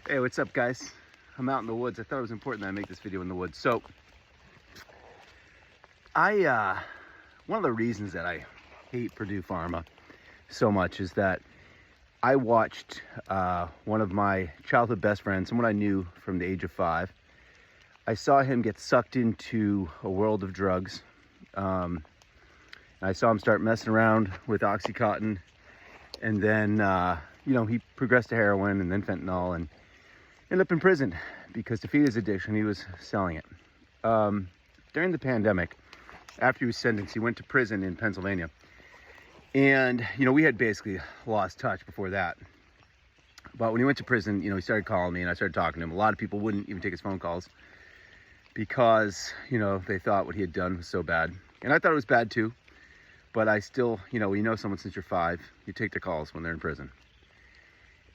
Hey, what's up, guys? I'm out in the woods. I thought it was important that I make this video in the woods. So, one of the reasons that I hate Purdue Pharma so much is that I watched one of my childhood best friends, someone I knew from the age of 5. I saw him get sucked into a world of drugs. I saw him start messing around with Oxycontin, and then, he progressed to heroin and then fentanyl and ended up in prison because to feed his addiction, he was selling it. During the pandemic, after he was sentenced, he went to prison in Pennsylvania. And, we had basically lost touch before that. But when he went to prison, he started calling me and I started talking to him. A lot of people wouldn't even take his phone calls because, they thought what he had done was so bad. And I thought it was bad too. But I still, when you know someone since you're 5, you take their calls when they're in prison.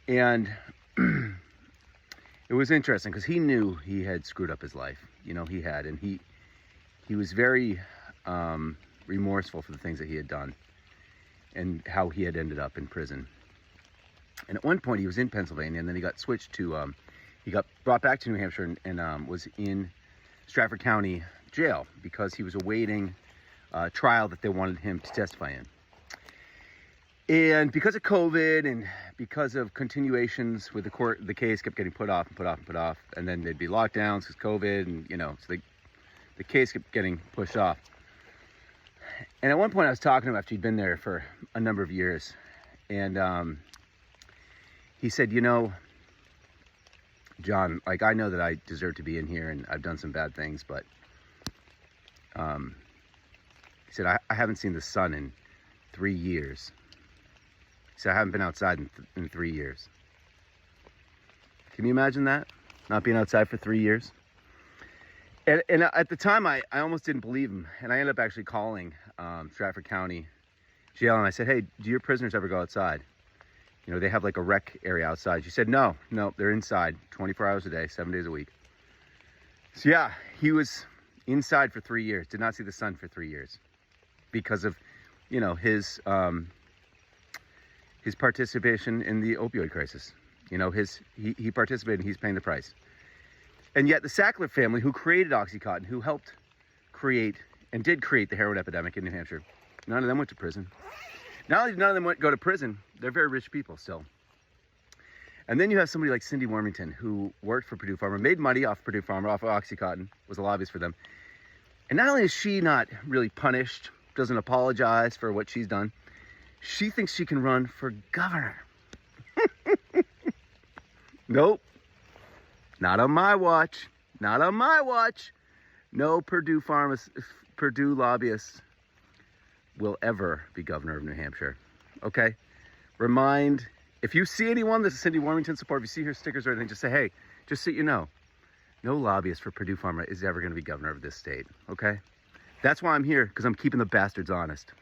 And it was interesting because he knew he had screwed up his life. He had. And he was very remorseful for the things that he had done and how he had ended up in prison. And at one point he was in Pennsylvania, and then he got switched to, he got brought back to New Hampshire and was in Stratford County jail because he was awaiting a trial that they wanted him to testify in. And because of COVID and because of continuations with the court, the case kept getting put off and put off and put off. And then there'd be lockdowns because COVID and, so the case kept getting pushed off. And at one point I was talking to him after he'd been there for a number of years. And he said, John, I know that I deserve to be in here and I've done some bad things, but he said, I haven't seen the sun in 3 years. He said, I haven't been outside in 3 years. Can you imagine that? Not being outside for 3 years? And at the time, I almost didn't believe him. And I ended up actually calling Stratford County Jail. And I said, hey, do your prisoners ever go outside? They have like a rec area outside. She said, no, they're inside 24 hours a day, 7 days a week. So yeah, he was inside for 3 years. Did not see the sun for 3 years because of, his participation in the opioid crisis. He participated and he's paying the price. And yet the Sackler family, who created Oxycontin, who helped create and did create the heroin epidemic in New Hampshire, none of them went to prison. Not only did none of them go to prison, they're very rich people still. And then you have somebody like Cindy Wormington, who worked for Purdue Pharma, made money off Purdue Pharma, off of Oxycontin, was a lobbyist for them. And not only is she not really punished, doesn't apologize for what she's done, she thinks she can run for governor. Nope. Not on my watch. Not on my watch. No Purdue lobbyists will ever be governor of New Hampshire. Okay? If you see anyone that's a Cindy Wormington supporter, if you see her stickers or anything, just say, hey, just so you know, no lobbyist for Purdue Pharma is ever going to be governor of this state. Okay? That's why I'm here, because I'm keeping the bastards honest.